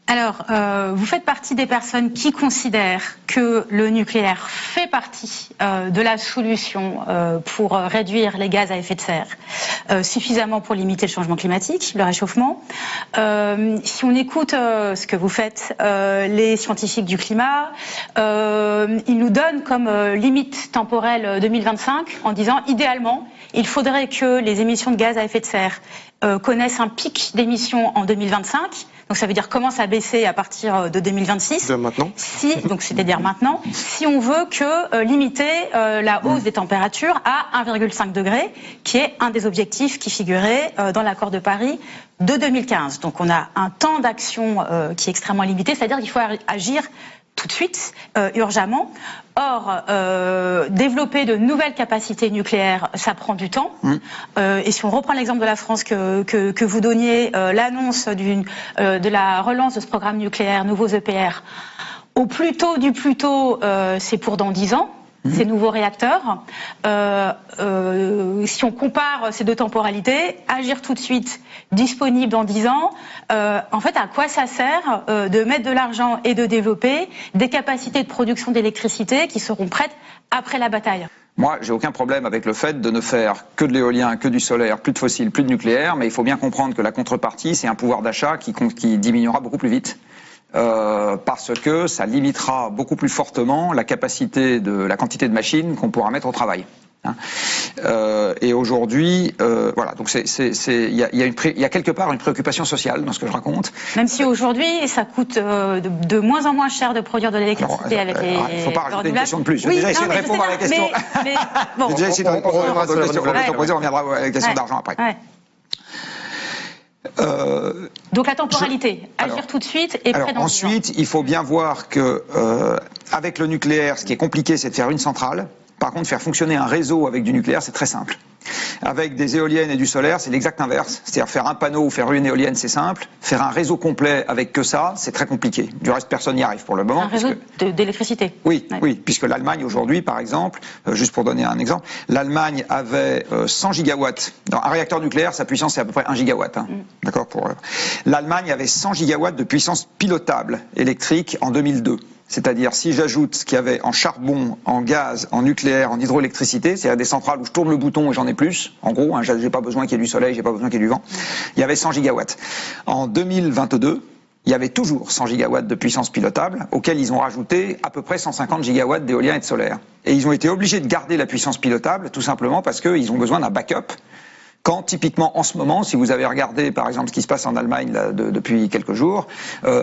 Alors, vous faites partie des personnes qui considèrent que le nucléaire fait partie de la solution pour réduire les gaz à effet de serre suffisamment pour limiter le changement climatique, le réchauffement. Si on écoute ce que vous faites, les scientifiques du climat, ils nous donnent comme limite temporelle 2025 en disant idéalement, il faudrait que les émissions de gaz à effet de serre connaissent un pic d'émissions en 2025. Donc ça veut dire commence à baisser à partir de 2026. Maintenant. Donc c'est-à-dire maintenant, si on veut que limiter la hausse des températures à 1,5 degré, qui est un des objectifs qui figurait dans l'accord de Paris de 2015. Donc on a un temps d'action qui est extrêmement limité, c'est-à-dire qu'il faut agir tout de suite, urgemment. Or, développer de nouvelles capacités nucléaires, ça prend du temps. Et si on reprend l'exemple de la France que vous donniez, l'annonce de la relance de ce programme nucléaire, nouveaux EPR, au plus tôt du plus tôt, c'est pour dans 10 ans. Ces nouveaux réacteurs. Si on compare ces deux temporalités, agir tout de suite, disponible dans 10 ans, en fait, à quoi ça sert de mettre de l'argent et de développer des capacités de production d'électricité qui seront prêtes après la bataille? Moi, j'ai aucun problème avec le fait de ne faire que de l'éolien, que du solaire, plus de fossiles, plus de nucléaire, mais il faut bien comprendre que la contrepartie, c'est un pouvoir d'achat qui diminuera beaucoup plus vite. Parce que ça limitera beaucoup plus fortement la quantité de machines qu'on pourra mettre au travail. Et aujourd'hui, voilà, donc il y a quelque part une préoccupation sociale dans ce que je raconte. Même si aujourd'hui, ça coûte de moins en moins cher de produire de l'électricité avec les. Il ne faut pas rajouter une question de plus. J'ai déjà essayé de répondre à la question. Bon, j'ai déjà essayé de répondre à la question. On reviendra à la question d'argent après. Ouais. Donc la temporalité, agir tout de suite et près dans ensuite, il faut bien voir que avec le nucléaire, ce qui est compliqué, c'est de faire une centrale. Par contre, faire fonctionner un réseau avec du nucléaire, c'est très simple. Avec des éoliennes et du solaire, c'est l'exact inverse. C'est-à-dire faire un panneau ou faire une éolienne, c'est simple. Faire un réseau complet avec que ça, c'est très compliqué. Du reste, personne n'y arrive pour le moment. Un réseau d'électricité. Oui, oui, puisque l'Allemagne aujourd'hui, par exemple, juste pour donner un exemple, l'Allemagne avait 100 gigawatts. Dans un réacteur nucléaire, sa puissance c'est à peu près 1 gigawatt. D'accord. L'Allemagne avait 100 gigawatts de puissance pilotable électrique en 2002. C'est-à-dire, si j'ajoute ce qu'il y avait en charbon, en gaz, en nucléaire, en hydroélectricité, c'est-à-dire des centrales où je tourne le bouton et j'en ai plus, en gros, j'ai pas besoin qu'il y ait du soleil, j'ai pas besoin qu'il y ait du vent, il y avait 100 gigawatts. En 2022, il y avait toujours 100 gigawatts de puissance pilotable, auxquels ils ont rajouté à peu près 150 gigawatts d'éolien et de solaire. Et ils ont été obligés de garder la puissance pilotable, tout simplement parce qu'ils ont besoin d'un backup. Quand typiquement en ce moment, si vous avez regardé par exemple ce qui se passe en Allemagne là, depuis quelques jours,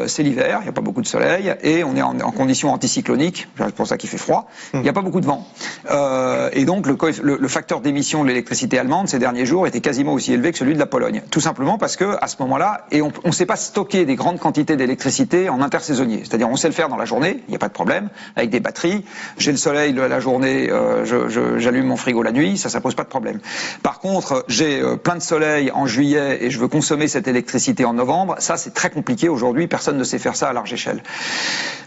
c'est l'hiver, il n'y a pas beaucoup de soleil et on est en conditions anticycloniques, c'est pour ça qu'il fait froid, il n'y a pas beaucoup de vent. Et donc le facteur d'émission de l'électricité allemande ces derniers jours était quasiment aussi élevé que celui de la Pologne. Tout simplement parce que à ce moment-là, et on ne sait pas stocker des grandes quantités d'électricité en intersaisonnier. C'est-à-dire on sait le faire dans la journée, il n'y a pas de problème, avec des batteries. J'ai le soleil la journée, j'allume mon frigo la nuit, ça pose pas de problème. Par contre, j'ai plein de soleil en juillet et je veux consommer cette électricité en novembre, ça c'est très compliqué aujourd'hui, personne ne sait faire ça à large échelle.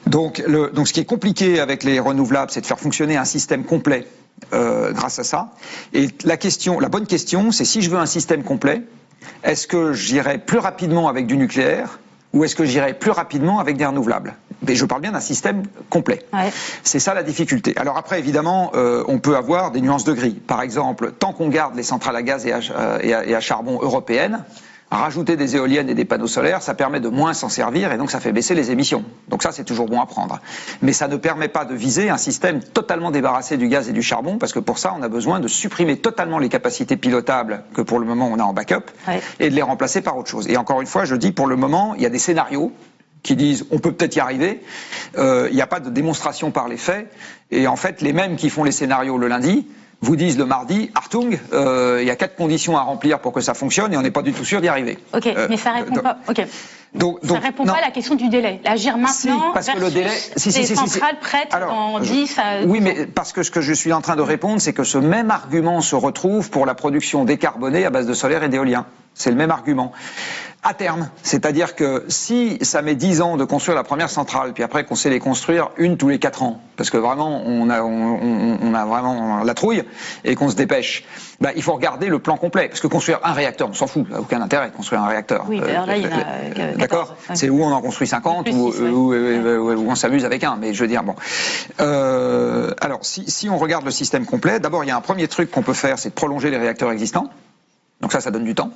Donc ce qui est compliqué avec les renouvelables, c'est de faire fonctionner un système complet grâce à ça. Et la bonne question, c'est si je veux un système complet, est-ce que j'irai plus rapidement avec du nucléaire ou est-ce que j'irai plus rapidement avec des renouvelables? Mais je parle bien d'un système complet. Ouais. C'est ça la difficulté. Alors après, évidemment, on peut avoir des nuances de gris. Par exemple, tant qu'on garde les centrales à gaz et à charbon européennes, rajouter des éoliennes et des panneaux solaires, ça permet de moins s'en servir et donc ça fait baisser les émissions. Donc ça, c'est toujours bon à prendre. Mais ça ne permet pas de viser un système totalement débarrassé du gaz et du charbon parce que pour ça, on a besoin de supprimer totalement les capacités pilotables que pour le moment on a en backup et de les remplacer par autre chose. Et encore une fois, je dis pour le moment, il y a des scénarios qui disent on peut peut-être y arriver, il n'y a pas de démonstration par les faits, et en fait les mêmes qui font les scénarios le lundi vous disent le mardi, Hartung, il y a 4 conditions à remplir pour que ça fonctionne et on n'est pas du tout sûr d'y arriver. Ok, mais ça répond pas. Ok. Donc, ça répond pas à la question du délai. Agir maintenant parce que le délai, des centrales prêtes en 10 à... Oui, mais parce que ce que je suis en train de répondre, c'est que ce même argument se retrouve pour la production décarbonée à base de solaire et d'éolien. C'est le même argument. À terme, c'est-à-dire que si ça met 10 ans de construire la première centrale, puis après qu'on sait les construire une tous les 4 ans, parce que vraiment on a vraiment la trouille et qu'on se dépêche, bah, il faut regarder le plan complet, parce que construire un réacteur, on s'en fout, aucun intérêt de construire un réacteur. Oui, d'ailleurs là il y en a 14. D'accord, c'est où on en construit 50 ou on s'amuse avec un, mais je veux dire bon. Alors si on regarde le système complet, d'abord il y a un premier truc qu'on peut faire, c'est de prolonger les réacteurs existants. Donc ça donne du temps.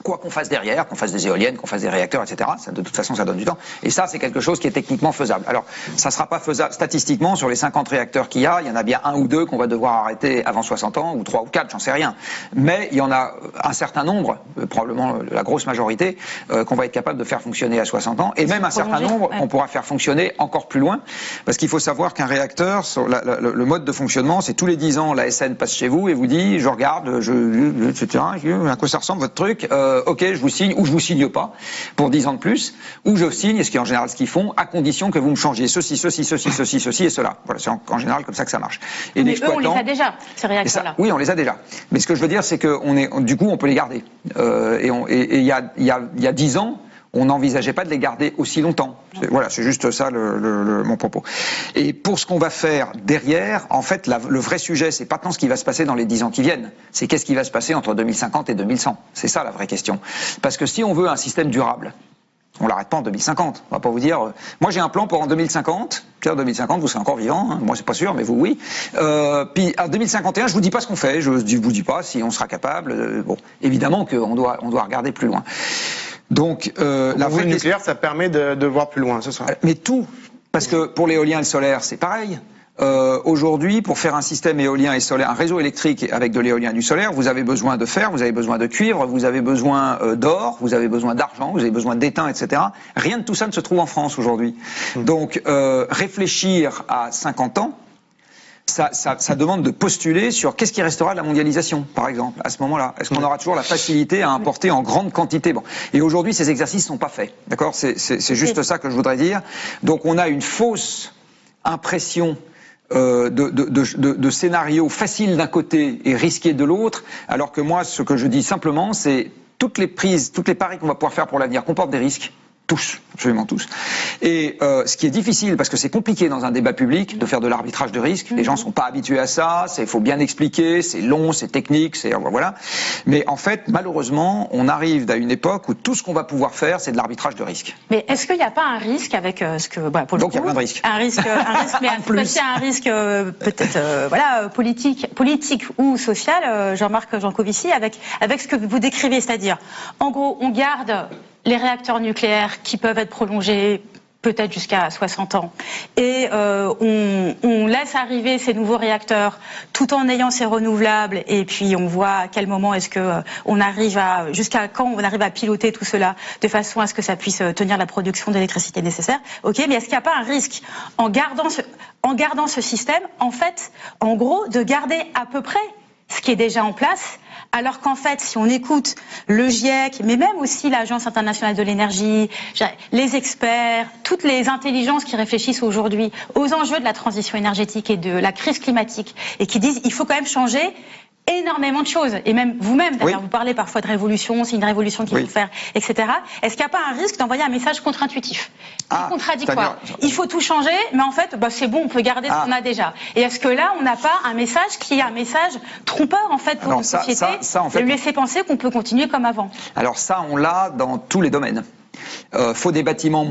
Quoi qu'on fasse derrière, qu'on fasse des éoliennes, qu'on fasse des réacteurs, etc., de toute façon, ça donne du temps. Et ça, c'est quelque chose qui est techniquement faisable. Alors, ça sera pas faisable statistiquement sur les 50 réacteurs qu'il y a. Il y en a bien un ou deux qu'on va devoir arrêter avant 60 ans, ou 3 ou 4, j'en sais rien. Mais il y en a un certain nombre, probablement la grosse majorité, qu'on va être capable de faire fonctionner à 60 ans. Et même un certain nombre qu'on pourra faire fonctionner encore plus loin. Parce qu'il faut savoir qu'un réacteur, le mode de fonctionnement, c'est tous les 10 ans, la SN passe chez vous et vous dit, je regarde, etc., à quoi ça ressemble votre truc, ok, je vous signe ou je vous signe pas pour 10 ans de plus, ou je signe, ce qui est en général ce qu'ils font, à condition que vous me changiez ceci et cela. Voilà, c'est en général comme ça que ça marche. Et mais eux, on les a déjà, ces réacteurs-là. Oui, on les a déjà. Mais ce que je veux dire, c'est que du coup, on peut les garder. Et il y a 10 ans, on n'envisageait pas de les garder aussi longtemps. Voilà, c'est juste ça mon propos. Et pour ce qu'on va faire derrière, en fait, le vrai sujet, c'est pas tant ce qui va se passer dans les 10 ans qui viennent, c'est qu'est-ce qui va se passer entre 2050 et 2100. C'est ça la vraie question. Parce que si on veut un système durable, on l'arrête pas en 2050. On va pas vous dire, moi j'ai un plan pour en 2050. En 2050, vous serez encore vivant. Hein. Moi c'est pas sûr, mais vous oui. Puis en 2051, je vous dis pas ce qu'on fait. Je vous dis pas si on sera capable. Bon, évidemment qu'on doit regarder plus loin. Donc, la vraie nucléaire, ça permet de voir plus loin, ce sera. Mais tout, parce que pour l'éolien et le solaire, c'est pareil. Aujourd'hui, pour faire un système éolien et solaire, un réseau électrique avec de l'éolien et du solaire, vous avez besoin de fer, vous avez besoin de cuivre, vous avez besoin d'or, vous avez besoin d'argent, vous avez besoin d'étain, etc. Rien de tout ça ne se trouve en France aujourd'hui. Donc, réfléchir à 50 ans, ça demande de postuler sur qu'est-ce qui restera de la mondialisation, par exemple, à ce moment-là. Est-ce qu'on aura toujours la facilité à importer en grande quantité? Bon. Et aujourd'hui, ces exercices sont pas faits. D'accord? C'est juste ça que je voudrais dire. Donc, on a une fausse impression de scénario facile d'un côté et risqué de l'autre, alors que moi, ce que je dis simplement, c'est toutes les paris qu'on va pouvoir faire pour l'avenir comportent des risques. Tous, absolument tous. Et ce qui est difficile, parce que c'est compliqué dans un débat public de faire de l'arbitrage de risque. Les gens sont pas habitués à ça. Il faut bien expliquer. C'est long, c'est technique, voilà. Mais en fait, malheureusement, on arrive à une époque où tout ce qu'on va pouvoir faire, c'est de l'arbitrage de risque. Mais est-ce qu'il n'y a pas un risque avec ce que pour le donc il y a plein de risques. Un risque, mais aussi un risque peut-être politique ou social. Jean-Marc Jancovici, avec ce que vous décrivez, c'est-à-dire, en gros, on garde les réacteurs nucléaires qui peuvent être prolongés peut-être jusqu'à 60 ans. Et on laisse arriver ces nouveaux réacteurs tout en ayant ces renouvelables. Et puis on voit à quel moment est-ce que on arrive jusqu'à quand on arrive à piloter tout cela de façon à ce que ça puisse tenir la production d'électricité nécessaire. Ok, mais est-ce qu'il n'y a pas un risque en gardant ce système, en fait, en gros, de garder à peu près ce qui est déjà en place? Alors qu'en fait, si on écoute le GIEC, mais même aussi l'Agence internationale de l'énergie, les experts, toutes les intelligences qui réfléchissent aujourd'hui aux enjeux de la transition énergétique et de la crise climatique, et qui disent il faut quand même changer énormément de choses. Et même vous-même, d'ailleurs, vous parlez parfois de révolution, c'est une révolution qu'il faut faire, etc. Est-ce qu'il n'y a pas un risque d'envoyer un message contre-intuitif, contradictoire? Il faut tout changer, mais en fait, c'est bon, on peut garder ce qu'on a déjà. Et est-ce que là, on n'a pas un message qui est un message trompeur, en fait, pour une société, et lui laisser penser qu'on peut continuer comme avant? Alors ça, on l'a dans tous les domaines. Faut des bâtiments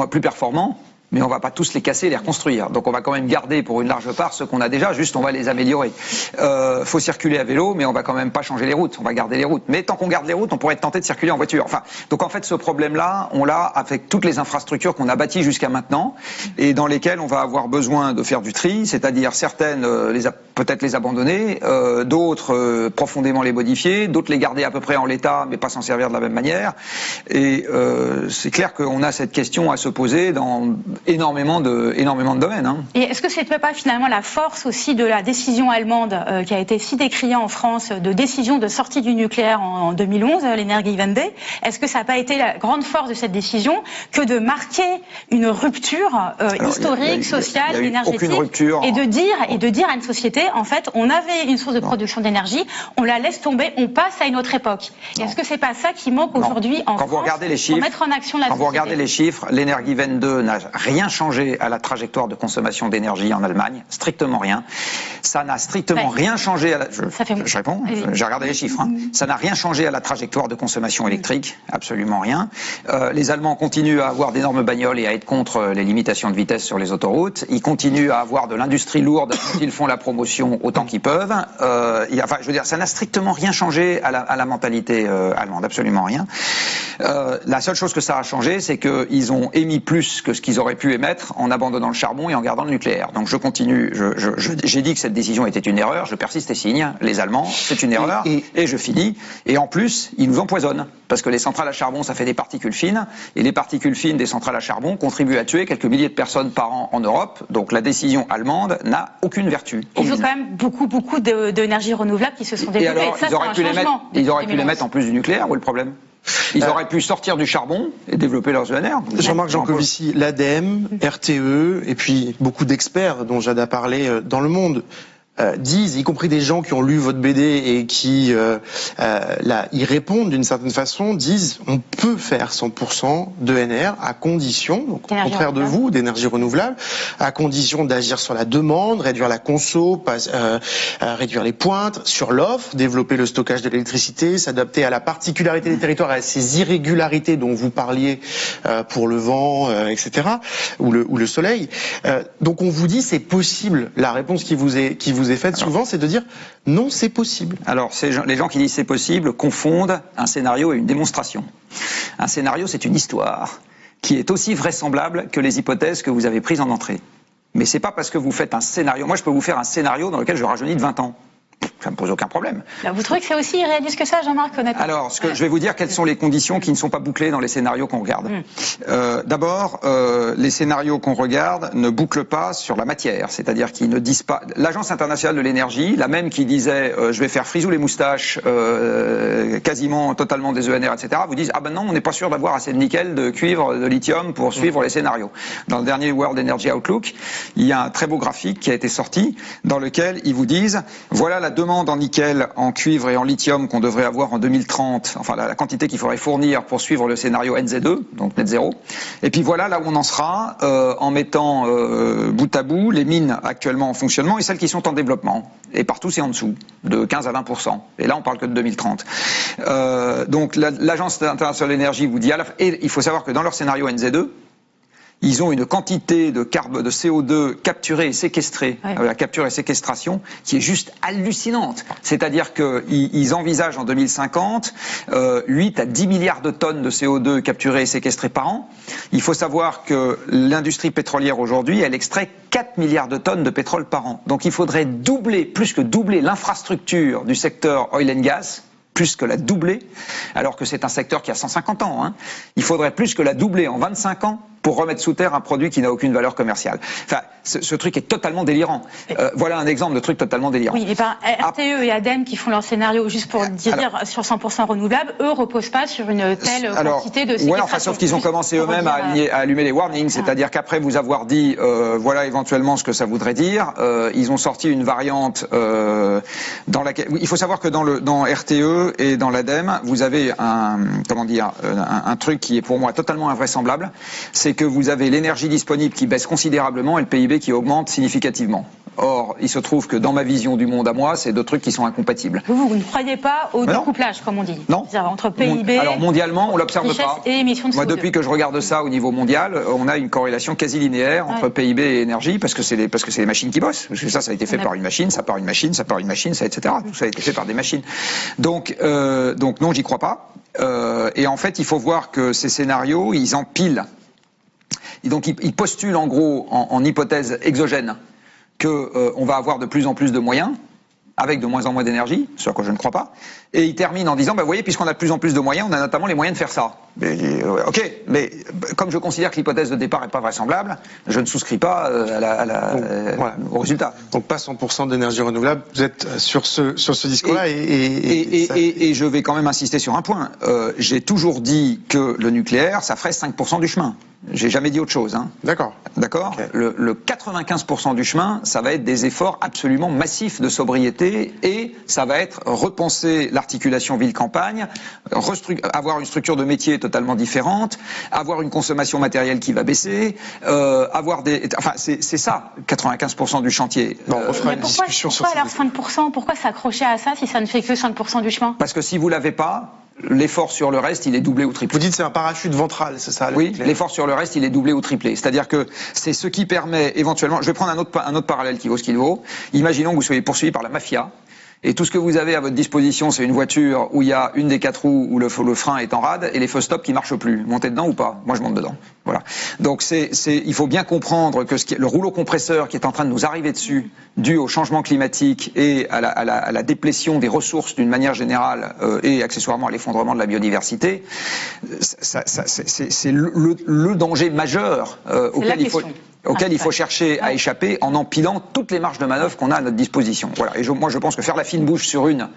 plus performants, mais on va pas tous les casser et les reconstruire. Donc on va quand même garder pour une large part ce qu'on a déjà, juste on va les améliorer. Faut circuler à vélo, mais on va quand même pas changer les routes, on va garder les routes. Mais tant qu'on garde les routes, on pourrait être tenté de circuler en voiture. Enfin, donc en fait ce problème-là, on l'a avec toutes les infrastructures qu'on a bâties jusqu'à maintenant et dans lesquelles on va avoir besoin de faire du tri, c'est-à-dire certaines peut-être les abandonner, d'autres profondément les modifier, d'autres les garder à peu près en l'état, mais pas s'en servir de la même manière. Et c'est clair qu'on a cette question à se poser énormément de domaines. Hein. Et est-ce que c'est pas finalement la force aussi de la décision allemande qui a été si décriée en France, de décision de sortie du nucléaire en 2011, l'Energiewende? Est-ce que ça n'a pas été la grande force de cette décision que de marquer une rupture historique, sociale, énergétique, aucune rupture, et de dire à une société, en fait, on avait une source de production d'énergie, on la laisse tomber, on passe à une autre époque. Et est-ce que c'est pas ça qui manque aujourd'hui en France pour mettre en action la société? Quand vous regardez les chiffres, l'Energiewende n'a rien changé à la trajectoire de consommation d'énergie en Allemagne, strictement rien. Ça n'a strictement rien changé à la... Je réponds, j'ai regardé les chiffres. Hein. Ça n'a rien changé à la trajectoire de consommation électrique, absolument rien. Les Allemands continuent à avoir d'énormes bagnoles et à être contre les limitations de vitesse sur les autoroutes. Ils continuent à avoir de l'industrie lourde dont ils font la promotion autant qu'ils peuvent. Enfin, je veux dire, ça n'a strictement rien changé à la mentalité allemande, absolument rien. La seule chose que ça a changé, c'est qu'ils ont émis plus que ce qu'ils auraient pu émettre en abandonnant le charbon et en gardant le nucléaire. Donc je continue, j'ai dit que cette décision était une erreur, je persiste et signe, les Allemands, c'est une erreur, et je finis. Et en plus, ils nous empoisonnent, parce que les centrales à charbon, ça fait des particules fines, et les particules fines des centrales à charbon contribuent à tuer quelques milliers de personnes par an en Europe, donc la décision allemande n'a aucune vertu. Il faut quand même beaucoup d'énergies renouvelables qui se sont développées. Et alors, ça, ils auraient pu les mettre en plus du nucléaire, où est le problème ? Ils auraient pu sortir du charbon et développer leurs ENR. Jean-Marc Jancovici, l'ADEME, RTE, et puis beaucoup d'experts dont Jade a parlé dans le monde, disent, y compris des gens qui ont lu votre BD et qui y répondent d'une certaine façon, disent on peut faire 100% d'ENR à condition, donc au contraire de vous, d'énergie renouvelable, à condition d'agir sur la demande, réduire la conso, réduire les pointes, sur l'offre, développer le stockage de l'électricité, s'adapter à la particularité des territoires, à ces irrégularités dont vous parliez pour le vent, etc., ou le soleil. Donc on vous dit c'est possible. La réponse qui vous est faite souvent, c'est de dire non, c'est possible. Alors, les gens qui disent c'est possible confondent un scénario et une démonstration. Un scénario, c'est une histoire qui est aussi vraisemblable que les hypothèses que vous avez prises en entrée. Mais c'est pas parce que vous faites un scénario. Moi, je peux vous faire un scénario dans lequel je rajeunis de 20 ans. Ça ne me pose aucun problème. Là, vous trouvez que c'est aussi irréaliste que ça, Jean-Marc, honnêtement? Alors, je vais vous dire quelles sont les conditions qui ne sont pas bouclées dans les scénarios qu'on regarde. D'abord, les scénarios qu'on regarde ne bouclent pas sur la matière, c'est-à-dire qu'ils ne disent pas... L'Agence internationale de l'énergie, la même qui disait je vais faire frisou les moustaches, quasiment totalement des ENR, etc., vous disent ah ben non, on n'est pas sûr d'avoir assez de nickel, de cuivre, de lithium pour suivre les scénarios. Dans le dernier World Energy Outlook, il y a un très beau graphique qui a été sorti dans lequel ils vous disent voilà la demande en nickel, en cuivre et en lithium qu'on devrait avoir en 2030, enfin la quantité qu'il faudrait fournir pour suivre le scénario NZ2, donc net zéro. Et puis voilà là où on en sera en mettant bout à bout les mines actuellement en fonctionnement et celles qui sont en développement. Et partout c'est en dessous, de 15 à 20%. Et là on parle que de 2030. Donc l'Agence internationale de l'énergie vous dit et il faut savoir que dans leur scénario NZ2, ils ont une quantité de CO2 capturée et séquestrée, la capture et séquestration, qui est juste hallucinante. C'est-à-dire qu'ils envisagent en 2050 8 à 10 milliards de tonnes de CO2 capturées et séquestrées par an. Il faut savoir que l'industrie pétrolière aujourd'hui, elle extrait 4 milliards de tonnes de pétrole par an. Donc il faudrait doubler, plus que doubler l'infrastructure du secteur oil and gas, plus que la doubler, alors que c'est un secteur qui a 150 ans. Hein. Il faudrait plus que la doubler en 25 ans pour remettre sous terre un produit qui n'a aucune valeur commerciale. Enfin, ce truc est totalement délirant. Voilà un exemple de truc totalement délirant. Oui, et RTE et ADEME qui font leur scénario juste pour dire sur 100% renouvelable, eux reposent pas sur une telle quantité de séquestration. Ouais, enfin, sauf qu'ils ont commencé eux-mêmes à allumer les warnings, c'est-à-dire qu'après vous avoir dit voilà éventuellement ce que ça voudrait dire, ils ont sorti une variante dans laquelle il faut savoir que dans RTE et dans l'ADEME, vous avez un truc qui est pour moi totalement invraisemblable, c'est que vous avez l'énergie disponible qui baisse considérablement et le PIB qui augmente significativement. Or, il se trouve que dans ma vision du monde à moi, c'est deux trucs qui sont incompatibles. Vous ne croyez pas au découplage, comme on dit? Non. Entre PIB, alors mondialement, on l'observe pas. Et émissions de CO2. Moi, depuis que je regarde ça au niveau mondial, on a une corrélation quasi linéaire entre PIB et énergie, parce que c'est les machines qui bossent. Parce que ça a été fait par une machine, ça part une machine, ça part une machine, ça, etc. Tout ça a été fait par des machines. Donc non, j'y crois pas. Et en fait, il faut voir que ces scénarios, ils empilent. Et donc, ils postulent en gros en hypothèse exogène que on va avoir de plus en plus de moyens avec de moins en moins d'énergie, ce à quoi je ne crois pas, et il termine en disant, vous voyez, puisqu'on a de plus en plus de moyens, on a notamment les moyens de faire ça. Mais, ok, mais comme je considère que l'hypothèse de départ n'est pas vraisemblable, je ne souscris pas au résultat. Donc pas 100% d'énergie renouvelable, vous êtes sur ce discours-là et je vais quand même insister sur un point. J'ai toujours dit que le nucléaire, ça ferait 5% du chemin. J'ai jamais dit autre chose. Hein. D'accord. Okay. Le 95% du chemin, ça va être des efforts absolument massifs de sobriété et ça va être repenser l'articulation ville-campagne, avoir une structure de métier totalement différente, avoir une consommation matérielle qui va baisser, c'est ça, 95% du chantier. Bon, on fera une discussion pourquoi alors 5% ? Pourquoi s'accrocher à ça si ça ne fait que 5% du chemin ? Parce que si vous l'avez pas, l'effort sur le reste, il est doublé ou triplé. Vous dites c'est un parachute ventral, c'est ça? Oui, l'effort sur le reste, il est doublé ou triplé. C'est-à-dire que c'est ce qui permet éventuellement... Je vais prendre un autre parallèle qui vaut ce qu'il vaut. Imaginons que vous soyez poursuivi par la mafia. Et tout ce que vous avez à votre disposition, c'est une voiture où il y a une des 4 roues où le frein est en rade et les feux stop qui marchent plus. Montez dedans ou pas? Moi, je monte dedans. Voilà. Donc, il faut bien comprendre que le rouleau compresseur qui est en train de nous arriver dessus, dû au changement climatique et à la déplétion des ressources d'une manière générale et accessoirement à l'effondrement de la biodiversité, c'est le danger majeur auquel il faut chercher à échapper en empilant toutes les marges de manœuvre qu'on a à notre disposition. Voilà. Et moi, je pense que faire la fine bouche sur une...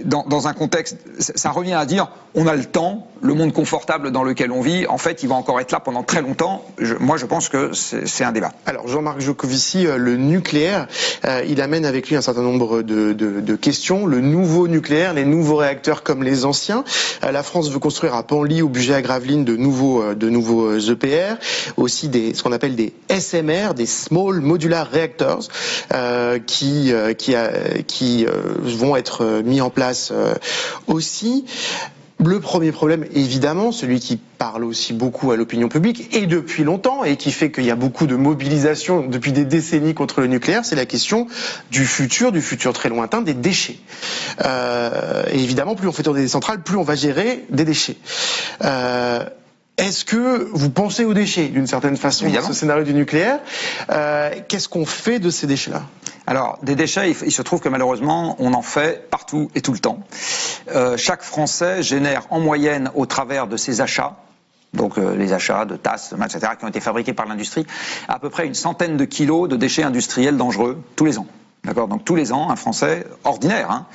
dans un contexte, ça revient à dire on a le temps, le monde confortable dans lequel on vit, en fait, il va encore être là pendant très longtemps. Moi, je pense que c'est un débat. Alors, Jean-Marc Jancovici, le nucléaire, il amène avec lui un certain nombre de questions. Le nouveau nucléaire, les nouveaux réacteurs comme les anciens. La France veut construire à Penly, au Bugey-à-Gravelines, de nouveaux EPR, aussi ce qu'on appelle des SMR, des Small Modular Reactors, qui vont être mis en place aussi. Le premier problème, évidemment, celui qui parle aussi beaucoup à l'opinion publique et depuis longtemps et qui fait qu'il y a beaucoup de mobilisation depuis des décennies contre le nucléaire, c'est la question du futur très lointain des déchets. Et évidemment, plus on fait tourner des centrales, plus on va gérer des déchets. Est-ce que vous pensez aux déchets d'une certaine façon dans ce scénario du nucléaire? Qu'est-ce qu'on fait de ces déchets-là? Alors, des déchets, il se trouve que malheureusement, on en fait partout et tout le temps. Chaque Français génère en moyenne, au travers de ses achats, donc les achats de tasses, etc., qui ont été fabriqués par l'industrie, à peu près une centaine de kilos de déchets industriels dangereux tous les ans. D'accord, donc tous les ans, un Français ordinaire,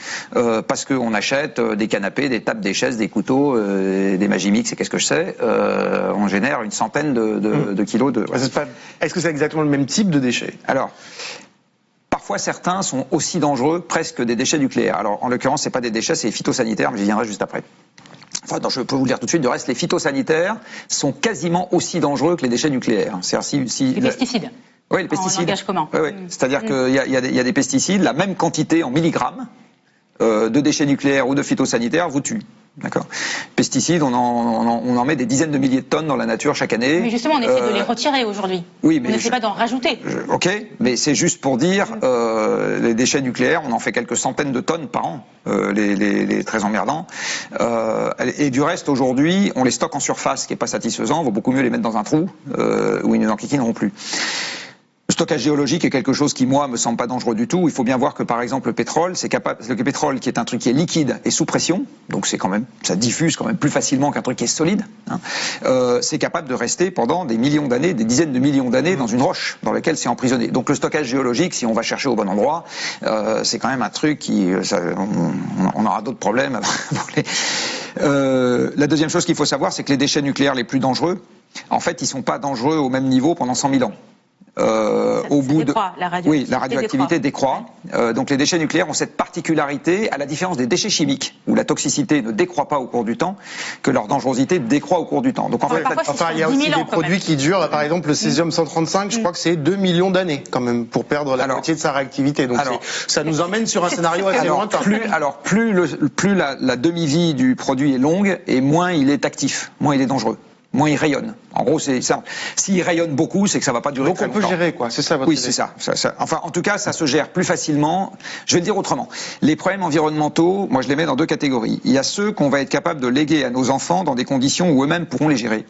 parce qu'on achète des canapés, des tables, des chaises, des couteaux, des Magimix et qu'est-ce que je sais, on génère une centaine de kilos de... Est-ce que c'est exactement le même type de déchets? Alors, parfois certains sont aussi dangereux presque des déchets nucléaires. Alors en l'occurrence, c'est pas des déchets, c'est phytosanitaires, mais j'y viendrai juste après. Enfin, non, je peux vous le dire tout de suite. De reste, les phytosanitaires sont quasiment aussi dangereux que les déchets nucléaires. C'est-à-dire les pesticides. Oui, les pesticides. En langage commun. Oui. C'est-à-dire qu'il y a des pesticides, la même quantité en milligrammes de déchets nucléaires ou de phytosanitaires vous tue. D'accord. Pesticides, on en met des dizaines de milliers de tonnes dans la nature chaque année. Mais justement, on essaie de les retirer aujourd'hui. Oui, mais on n'essaie pas d'en rajouter. Ok, mais c'est juste pour dire, les déchets nucléaires, on en fait quelques centaines de tonnes par an, les très emmerdants. Et du reste, aujourd'hui, on les stocke en surface, ce qui n'est pas satisfaisant. Il vaut beaucoup mieux les mettre dans un trou où ils ne n'enquiquineront plus. Le stockage géologique est quelque chose qui, moi, me semble pas dangereux du tout. Il faut bien voir que, par exemple, le pétrole, le pétrole qui est un truc qui est liquide et sous pression, donc c'est quand même, ça diffuse quand même plus facilement qu'un truc qui est solide, c'est capable de rester pendant des millions d'années, des dizaines de millions d'années dans une roche dans laquelle c'est emprisonné. Donc le stockage géologique, si on va chercher au bon endroit, c'est quand même un truc qui, on aura d'autres problèmes. La deuxième chose qu'il faut savoir, c'est que les déchets nucléaires les plus dangereux, en fait, ils sont pas dangereux au même niveau pendant 100 000 ans. Au bout la radioactivité décroît. Donc les déchets nucléaires ont cette particularité, à la différence des déchets chimiques, où la toxicité ne décroît pas au cours du temps, que leur dangerosité décroît au cours du temps. Donc en fait, il y a aussi des produits qui durent, par exemple le césium 135, je crois que c'est 2 millions d'années quand même pour perdre la moitié de sa réactivité. Donc ça nous emmène sur un scénario assez lointain. Plus la demi-vie du produit est longue et moins il est actif, moins il est dangereux. Moins il rayonne. En gros, c'est ça. S'il rayonne beaucoup, c'est que ça va pas durer très longtemps. Donc on peut gérer, quoi. C'est ça votre idée. Oui, c'est ça. Enfin, en tout cas, ça se gère plus facilement. Je vais le dire autrement. Les problèmes environnementaux, moi, je les mets dans deux catégories. Il y a ceux qu'on va être capable de léguer à nos enfants dans des conditions où eux-mêmes pourront les gérer.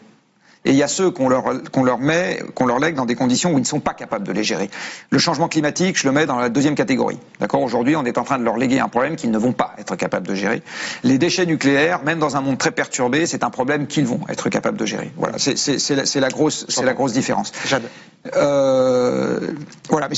et il y a ceux qu'on leur lègue dans des conditions où ils ne sont pas capables de les gérer. Le changement climatique, je le mets dans la deuxième catégorie. D'accord ? Aujourd'hui, on est en train de leur léguer un problème qu'ils ne vont pas être capables de gérer. Les déchets nucléaires, même dans un monde très perturbé, c'est un problème qu'ils vont être capables de gérer. Voilà, c'est la grosse différence. Voilà, mais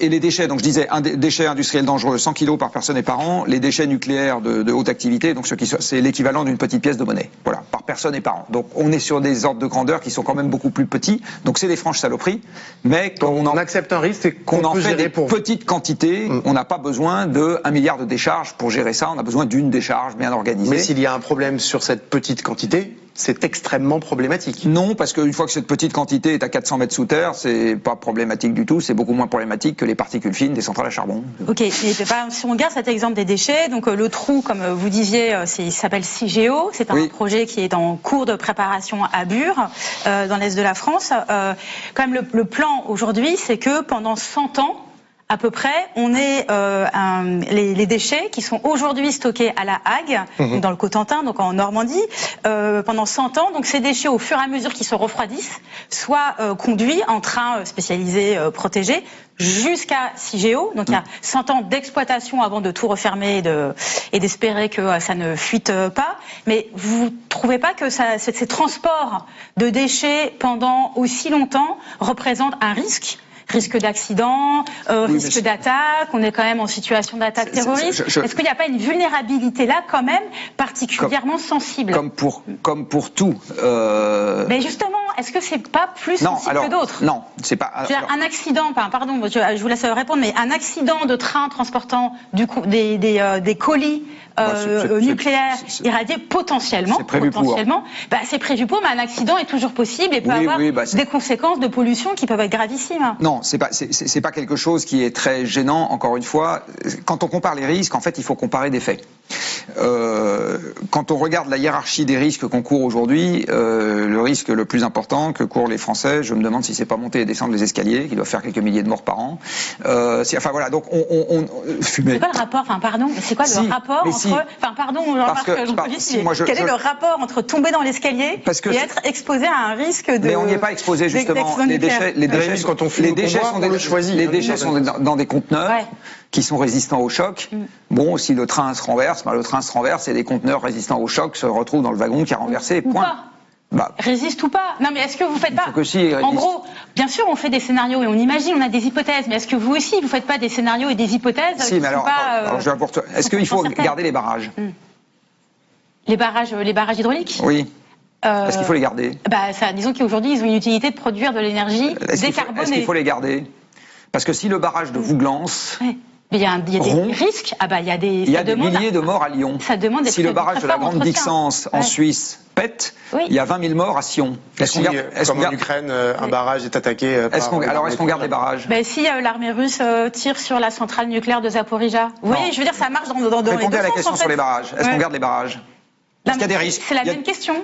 et les déchets, donc je disais, déchets industriels dangereux, 100 kilos par personne et par an. Les déchets nucléaires de haute activité, donc c'est l'équivalent d'une petite pièce de monnaie. Voilà, par personne et par an. Donc on est sur des ordres de grandeur qui sont quand même beaucoup plus petits. Donc c'est des franches saloperies. Mais quand on accepte un risque, c'est qu'on en fait des petites quantités, on n'a pas besoin de 1 milliard de décharges pour gérer ça. On a besoin d'une décharge bien organisée. Mais s'il y a un problème sur cette petite quantité, c'est extrêmement problématique. Non, parce qu'une fois que cette petite quantité est à 400 mètres sous terre, c'est pas problématique du tout. C'est beaucoup moins problématique que les particules fines des centrales à charbon. Ok, mais si on regarde cet exemple des déchets, donc le trou, comme vous disiez, il s'appelle CIGEO. C'est un projet qui est en cours de préparation à Bure, dans l'est de la France. Quand même, le plan aujourd'hui, c'est que pendant 100 ans, à peu près, on est les déchets qui sont aujourd'hui stockés à la Hague, dans le Cotentin, donc en Normandie, pendant 100 ans. Donc ces déchets, au fur et à mesure qu'ils se refroidissent, soient conduits en trains spécialisés protégés jusqu'à CIGEO. Donc il y a 100 ans d'exploitation avant de tout refermer et d'espérer que ça ne fuite pas. Mais vous trouvez pas que ces transports de déchets pendant aussi longtemps représentent un risque d'accident, risque d'attaque, on est quand même en situation d'attaque terroriste. Est-ce qu'il n'y a pas une vulnérabilité là quand même particulièrement sensible ? Comme pour tout. Mais justement, est-ce que c'est pas plus sensible que d'autres ? Non, c'est pas. Un accident, pardon, je vous laisse répondre, mais un accident de train transportant des colis nucléaires irradiés potentiellement, c'est prévu pour, mais un accident est toujours possible et peut avoir des conséquences de pollution qui peuvent être gravissimes. Non, c'est pas quelque chose qui est très gênant. Encore une fois, quand on compare les risques, en fait, il faut comparer des faits. Quand on regarde la hiérarchie des risques qu'on court aujourd'hui, le risque le plus important que courent les Français, je me demande si c'est pas monter et descendre les escaliers, qui doivent faire quelques milliers de morts par an. Enfin voilà, donc on fumer. C'est quoi le rapport ? Enfin pardon, mais c'est quoi le rapport entre quel est le rapport entre tomber dans l'escalier et être exposé à un risque de... Mais on n'y est pas exposé justement. Les déchets quand on fume, les déchets sont dans des conteneurs qui sont résistants au choc. Bon, si le train se renverse, le train se renverse et des conteneurs résistants au choc se retrouvent dans le wagon qui a renversé. Point. Résiste ou pas ? Non, mais est-ce que vous faites pas... En gros, bien sûr, on fait des scénarios et on imagine, on a des hypothèses, mais est-ce que vous aussi, vous faites pas des scénarios et des hypothèses qui mais alors, je vais pour est-ce qu'il faut garder les barrages ? Les barrages hydrauliques ? Oui. Est-ce qu'il faut les garder ? Disons qu'aujourd'hui, ils ont une utilité de produire de l'énergie décarbonée. Est-ce qu'il faut les garder ? Parce que si le barrage de Vouglans... Mais il y a des risques. Il y a des milliers de morts à Lyon. Ça demande si le barrage de la Grande Dixence en Suisse pète, il y a 20 000 morts à Sion. Comme en Ukraine, un barrage est attaqué est-ce qu'on garde les barrages ? Si l'armée russe tire sur la centrale nucléaire de Zaporijia. Vous voyez, je veux dire, ça marche dans les deux sens. Répondez à la question sur les barrages. Est-ce qu'on garde les barrages ? Parce qu'il y a des risques. C'est la même question.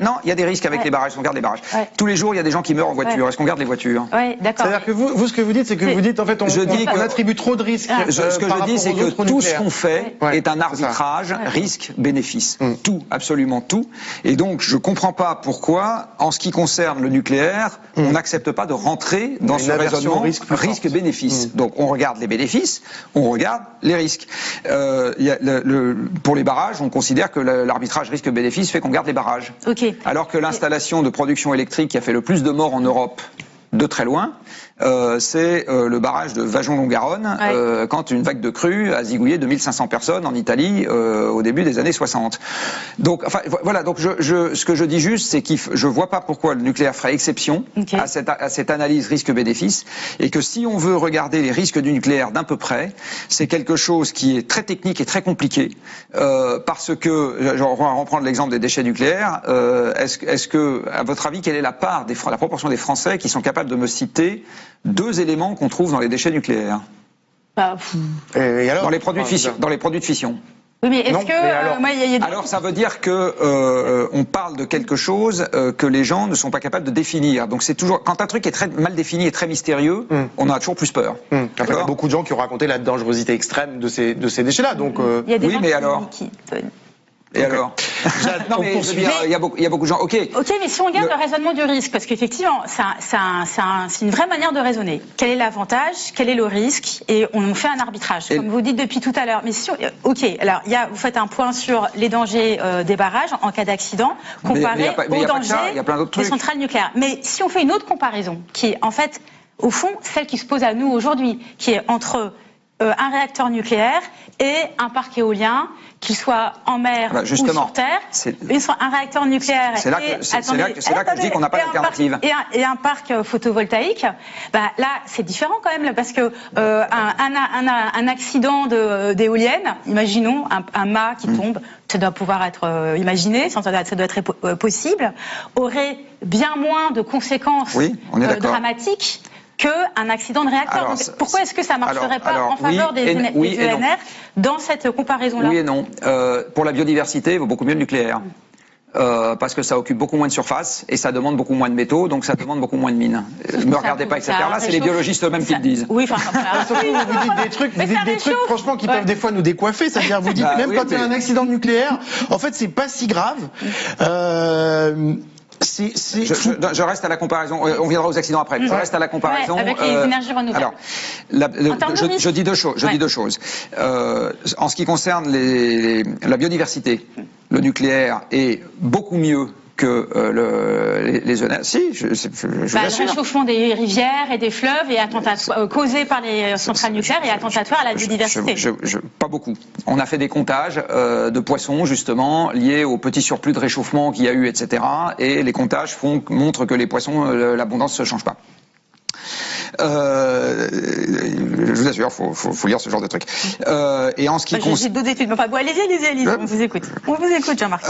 Non, il y a des risques avec les barrages. On garde les barrages. Tous les jours, il y a des gens qui meurent en voiture. Est-ce qu'on garde les voitures ? Oui, d'accord. C'est-à-dire que vous, ce que vous dites, c'est que vous dites, en fait, on attribue trop de risques. Ce que je dis, c'est que tout ce qu'on fait est un arbitrage risque-bénéfice. Tout, absolument tout. Et donc, je comprends pas pourquoi, en ce qui concerne le nucléaire, on n'accepte pas de rentrer dans ce raisonnement risque-bénéfice. Donc, on regarde les bénéfices, on regarde les risques. Pour les barrages, on considère que l'arbitrage risque-bénéfice fait qu'on garde les barrages. Alors que l'installation de production électrique qui a fait le plus de morts en Europe, de très loin, c'est le barrage de Vajon-Longaronne, quand une vague de crue a zigouillé 2500 personnes en Italie au début des années 60. Donc, voilà. Donc, ce que je dis juste, c'est que je vois pas pourquoi le nucléaire ferait exception à cette analyse risque-bénéfice, et que si on veut regarder les risques du nucléaire d'un peu près, c'est quelque chose qui est très technique et très compliqué, parce que, on va reprendre l'exemple des déchets nucléaires. Est-ce que, à votre avis, quelle est la proportion des Français qui sont capables de me citer 2 éléments qu'on trouve dans les déchets nucléaires? Et alors, dans les produits de fission. Oui, mais est-ce que alors ça veut dire que on parle de quelque chose que les gens ne sont pas capables de définir. Donc c'est toujours, quand un truc est très mal défini et très mystérieux, on a toujours plus peur. Après, il y a beaucoup de gens qui ont raconté la dangerosité extrême de ces déchets-là. Donc il y a des oui, mais alors. Et alors non, mais je veux dire, il y a beaucoup de gens. Ok, mais si on regarde le raisonnement du risque, parce qu'effectivement, c'est une vraie manière de raisonner. Quel est l'avantage, quel est le risque, et on fait un arbitrage, comme vous dites depuis tout à l'heure. Mais si alors vous faites un point sur les dangers des barrages en cas d'accident, comparé aux dangers des centrales nucléaires. Mais si on fait une autre comparaison, qui est en fait, au fond, celle qui se pose à nous aujourd'hui, qui est entre un réacteur nucléaire et un parc éolien, qu'il soit en mer ou sur terre, un réacteur nucléaire. C'est là que je dis qu'on n'a pas d'alternative. Et un parc photovoltaïque, là c'est différent quand même, parce que un accident d'éolienne, imaginons un mât qui tombe, ça doit pouvoir être imaginé, ça doit être possible, aurait bien moins de conséquences dramatiques qu'un accident de réacteur. Donc, pourquoi est-ce que ça ne marcherait pas en faveur des ENR dans cette comparaison-là? Oui et non. Pour la biodiversité, il vaut beaucoup mieux le nucléaire. Parce que ça occupe beaucoup moins de surface et ça demande beaucoup moins de métaux, donc ça demande beaucoup moins de mines. Ne me regardez pas, etc. Là, c'est les biologistes eux-mêmes qui le disent. Oui, enfin, surtout, vous dites des trucs, franchement, qui peuvent des fois nous décoiffer. C'est-à-dire, vous dites, même quand il y a un accident nucléaire, en fait, c'est pas si grave. Je reste à la comparaison. On viendra aux accidents après. Je reste à la comparaison. Avec les énergies renouvelables. Alors, je dis deux choses. En ce qui concerne la biodiversité, le nucléaire est beaucoup mieux que les ENR. Si, je le réchauffement des rivières et des fleuves est causé par les centrales nucléaires et attentatoire à la biodiversité. Pas beaucoup. On a fait des comptages de poissons, justement, liés au petit surplus de réchauffement qu'il y a eu, etc. Et les comptages montrent que les poissons, l'abondance ne change pas. Je vous assure, faut lire ce genre de truc. Et en ce qui j'ai d'autres études. Enfin, bon, allez-y. On vous écoute. On vous écoute, Jean-Marc.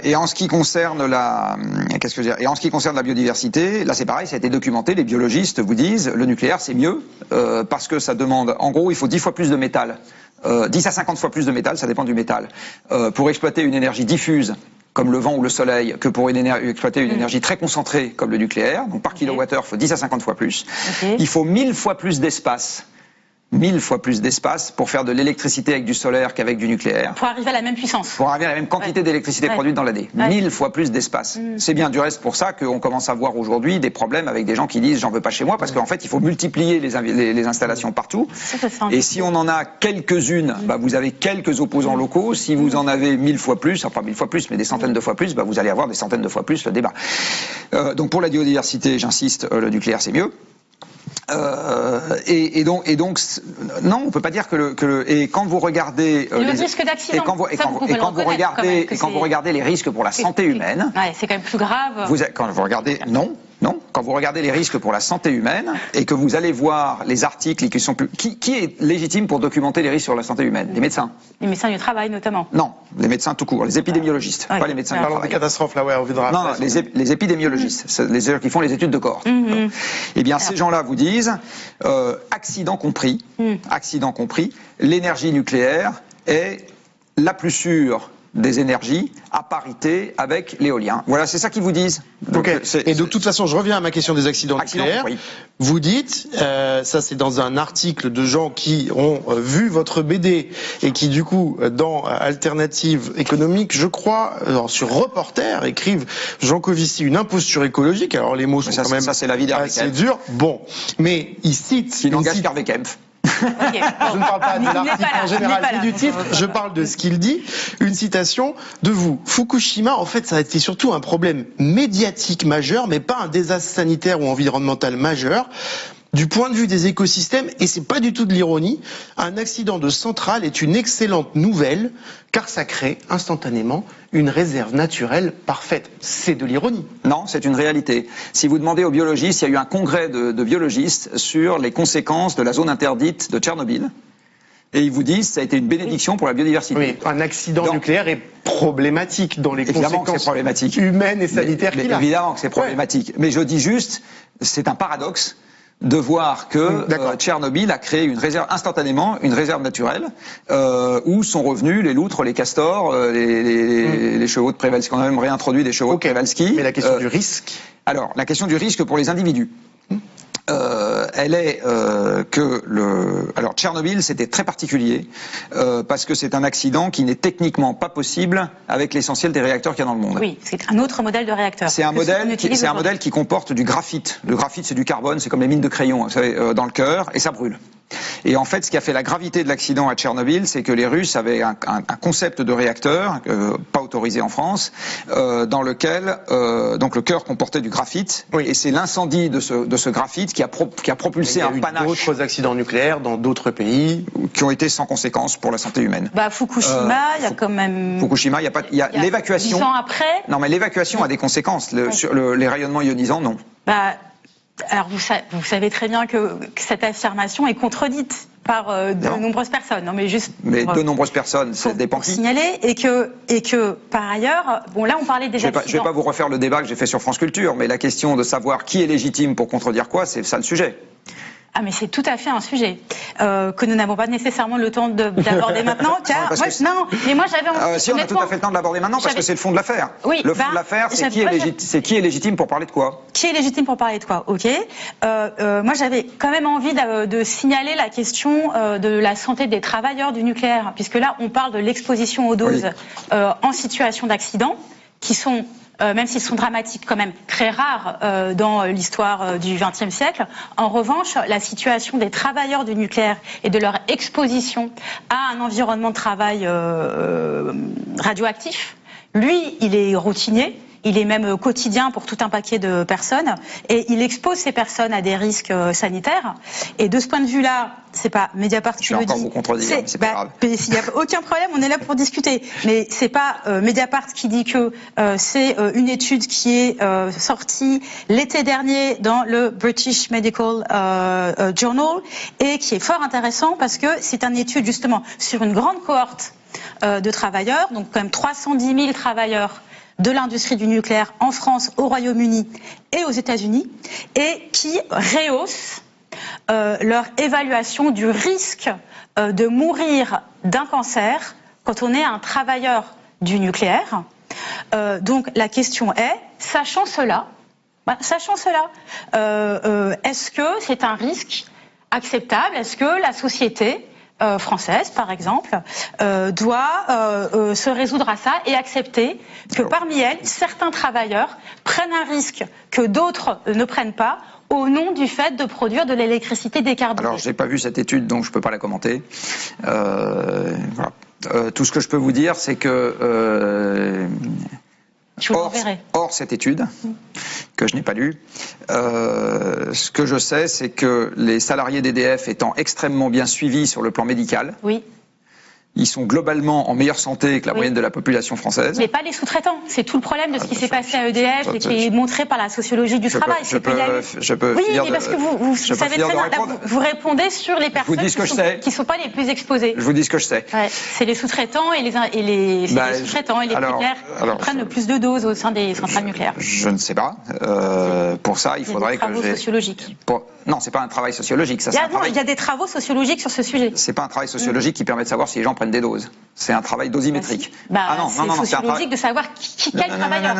Et en ce qui concerne qu'est-ce que je veux dire ? Et en ce qui concerne la biodiversité, là c'est pareil, ça a été documenté. Les biologistes vous disent, le nucléaire c'est mieux parce que ça demande, en gros, il faut 10 fois plus de métal. 10 à 50 fois plus de métal, ça dépend du métal, pour exploiter une énergie diffuse comme le vent ou le soleil, que pour exploiter une énergie très concentrée comme le nucléaire. Donc par kilowattheure, il faut 10 à 50 fois plus. Il faut 1000 fois plus d'espace. 1000 fois plus d'espace pour faire de l'électricité avec du solaire qu'avec du nucléaire. Pour arriver à la même puissance. Pour arriver à la même quantité d'électricité produite dans l'année. 1000 fois plus d'espace. C'est bien du reste pour ça qu'on commence à voir aujourd'hui des problèmes avec des gens qui disent j'en veux pas chez moi parce qu'en fait il faut multiplier les installations partout. Et si on en a quelques-unes, vous avez quelques opposants locaux. Si vous en avez 1000 fois plus, enfin 1000 fois plus, mais des centaines de fois plus, vous allez avoir des centaines de fois plus le débat. Donc pour la biodiversité, j'insiste, le nucléaire c'est mieux. Et donc, non, on peut pas dire et quand vous regardez le risque d'accident, quand vous regardez les risques pour la santé humaine, c'est quand même plus grave. Quand vous regardez, quand vous regardez les risques pour la santé humaine et que vous allez voir les articles qui sont qui est légitime pour documenter les risques sur la santé humaine? Les médecins. Les médecins du travail notamment. Non, les médecins tout court, les épidémiologistes, pas les médecins du travail. Des catastrophes là, on viendra. Non, les épidémiologistes, les qui font les études de cohorte. Eh bien, ces gens-là vous disent, accident compris, l'énergie nucléaire est la plus sûre des énergies à parité avec l'éolien. Voilà, c'est ça qu'ils vous disent. Donc, et de toute façon, je reviens à ma question des accidents nucléaires. Oui. Vous dites, ça c'est dans un article de gens qui ont vu votre BD et qui du coup, dans Alternative économique, je crois, sur Reporter, écrivent Jean Covici, une imposture écologique. Alors les mots sont quand même c'est la vie assez durs. Bon, mais ils citent... Qui n'engage qu'Hervé Kempf. Okay, je ne parle pas de l'article en général ni du titre, je parle de ce qu'il dit. Une citation de vous. Fukushima, en fait, ça a été surtout un problème médiatique majeur, mais pas un désastre sanitaire ou environnemental majeur. Du point de vue des écosystèmes, et c'est pas du tout de l'ironie, un accident de centrale est une excellente nouvelle, car ça crée instantanément une réserve naturelle parfaite. C'est de l'ironie. Non, c'est une réalité. Si vous demandez aux biologistes, il y a eu un congrès de biologistes sur les conséquences de la zone interdite de Tchernobyl. Et ils vous disent que ça a été une bénédiction pour la biodiversité. Oui, un accident nucléaire est problématique dans les conséquences humaines et sanitaires qu'il a. Évidemment que c'est problématique. Ouais. Mais je dis juste, c'est un paradoxe de voir que Tchernobyl a créé instantanément une réserve naturelle où sont revenus les loutres, les castors, les chevaux de Przewalski. On a même réintroduit des chevaux de Przewalski. Mais la question du risque. Alors, la question du risque pour les individus. elle est alors Tchernobyl, c'était très particulier parce que c'est un accident qui n'est techniquement pas possible avec l'essentiel des réacteurs qu'il y a dans le monde. Oui, c'est un autre modèle de réacteur. C'est un modèle qui comporte du graphite. Le graphite, c'est du carbone, c'est comme les mines de crayon, vous savez, dans le cœur, et ça brûle. Et en fait, ce qui a fait la gravité de l'accident à Tchernobyl, c'est que les Russes avaient un concept de réacteur, pas autorisé en France, dans lequel donc le cœur comportait du graphite. Oui. Et c'est l'incendie de ce graphite qui a propulsé un panache. Il y a eu d'autres accidents nucléaires dans d'autres pays qui ont été sans conséquence pour la santé humaine. Fukushima, il y a quand même... Fukushima, il y a l'évacuation. 10 ans après... Non, mais l'évacuation a des conséquences. Sur les rayonnements ionisants, non. Alors vous savez très bien que cette affirmation est contredite par de nombreuses personnes. Non, mais juste. Mais de nombreuses personnes, ça dépend qui. Signaler et que par ailleurs, bon là on parlait des accidents. Je vais pas vous refaire le débat que j'ai fait sur France Culture, mais la question de savoir qui est légitime pour contredire quoi, c'est ça le sujet. Ah mais c'est tout à fait un sujet que nous n'avons pas nécessairement le temps d'aborder maintenant. Car moi j'avais envie. Si on a tout à fait le temps de l'aborder maintenant parce que c'est le fond de l'affaire. Oui. Le fond de l'affaire, c'est qui est légitime pour parler de quoi. Qui est légitime pour parler de quoi. Ok. Moi j'avais quand même envie de signaler la question de la santé des travailleurs du nucléaire, puisque là on parle de l'exposition aux doses en situation d'accident, qui sont même s'ils sont dramatiques, quand même très rares dans l'histoire du XXe siècle. En revanche, la situation des travailleurs du nucléaire et de leur exposition à un environnement de travail radioactif, lui, il est routinier. Il est même quotidien pour tout un paquet de personnes et il expose ces personnes à des risques sanitaires. Et de ce point de vue-là, c'est pas Mediapart qui le dit. Je vais encore vous contredire, c'est pas grave. Il n'y a aucun problème, on est là pour discuter. Mais c'est pas Mediapart qui dit que c'est une étude qui est sortie l'été dernier dans le British Medical Journal et qui est fort intéressant parce que c'est une étude justement sur une grande cohorte de travailleurs, donc quand même 310 000 travailleurs de l'industrie du nucléaire en France, au Royaume-Uni et aux États-Unis, et qui rehaussent leur évaluation du risque de mourir d'un cancer quand on est un travailleur du nucléaire. Donc la question est, sachant cela, est-ce que c'est un risque acceptable? Est-ce que la société française, par exemple, doit se résoudre à ça et accepter que parmi elles, certains travailleurs prennent un risque que d'autres ne prennent pas au nom du fait de produire de l'électricité décarbonée. Alors, je n'ai pas vu cette étude, donc je ne peux pas la commenter. Voilà. Tout ce que je peux vous dire, c'est que... Hors cette étude, que je n'ai pas lue, ce que je sais, c'est que les salariés d'EDF étant extrêmement bien suivis sur le plan médical, ils sont globalement en meilleure santé que la moyenne de la population française. Mais pas les sous-traitants. C'est tout le problème de ce qui s'est passé à EDF et qui est montré par la sociologie du travail. Je peux oui, mais parce que vous savez très bien, vous répondez sur les personnes qui ne sont pas les plus exposées. Je vous dis ce que je sais. Ouais, c'est les sous-traitants et les sous-traitants et les précaires qui prennent le plus de doses au sein des centrales nucléaires. Je ne sais pas. Pour ça, il faudrait que j'ai... travaux sociologiques. Non, c'est pas un travail sociologique. Ça, il y a des travaux sociologiques sur ce sujet. C'est pas un travail sociologique qui permet de savoir si les gens prennent des doses. C'est un travail dosimétrique. C'est sociologique de savoir quel travailleur.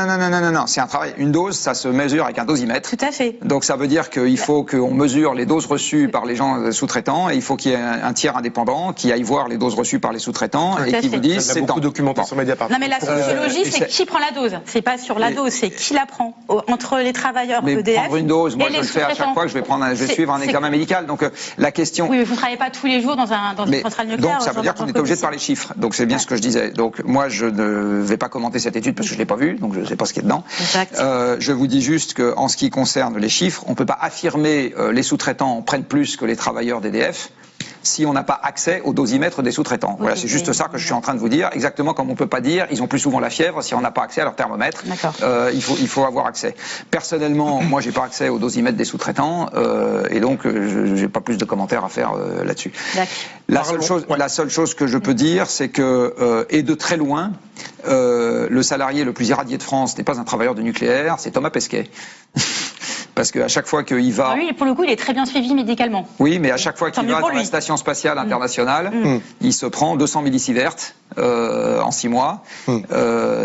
Non, c'est un travail. Une dose, ça se mesure avec un dosimètre. Tout à fait. Donc ça veut dire qu'il faut qu'on mesure les doses reçues par les gens sous-traitants et il faut qu'il y ait un tiers indépendant qui aille voir les doses reçues par les sous-traitants et qui vous dise c'est beaucoup documenté sur Mediapart. Non mais la sociologie, c'est qui prend la dose. C'est pas sur la dose, c'est qui la prend entre les travailleurs EDF. Prendre une dose, moi je le fais à chaque fois que je vais suivre un examen médical. Donc la question. Oui, mais vous ne travaillez pas tous les jours dans une centrale nucléaire. Donc ça veut dire qu'on est obligé de parler chiffres. Donc c'est bien ce que je disais. Donc moi je ne vais pas commenter cette étude parce que je l'ai pas vue, donc je ne sais pas ce qui est dedans. Je vous dis juste que en ce qui concerne les chiffres, on peut pas affirmer les sous-traitants prennent plus que les travailleurs d'EDF si on n'a pas accès au dosimètre des sous-traitants. Voilà, c'est juste ça que je suis en train de vous dire. Exactement comme on peut pas dire, ils ont plus souvent la fièvre si on n'a pas accès à leur thermomètre. Il faut avoir accès. Personnellement, moi, j'ai pas accès au dosimètre des sous-traitants et donc j'ai pas plus de commentaires à faire là-dessus. La seule chose que je peux dire, c'est que et de très loin, le salarié le plus irradié de France n'est pas un travailleur du nucléaire, c'est Thomas Pesquet. parce qu'à chaque fois qu'il va... Lui, pour le coup, il est très bien suivi médicalement. Oui, mais à chaque fois qu'il va dans la lui. station spatiale internationale, il se prend 200 millisieverts en 6 mois,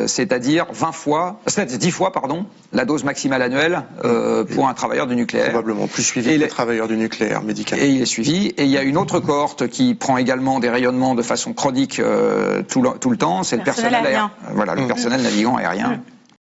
c'est-à-dire 10 fois, la dose maximale annuelle pour un travailleur du nucléaire. Probablement plus suivi que les travailleurs du nucléaire médicalement. Et il est suivi. Et il y a une autre cohorte qui prend également des rayonnements de façon chronique tout le temps, c'est le personnel aérien. Voilà, le personnel navigant aérien.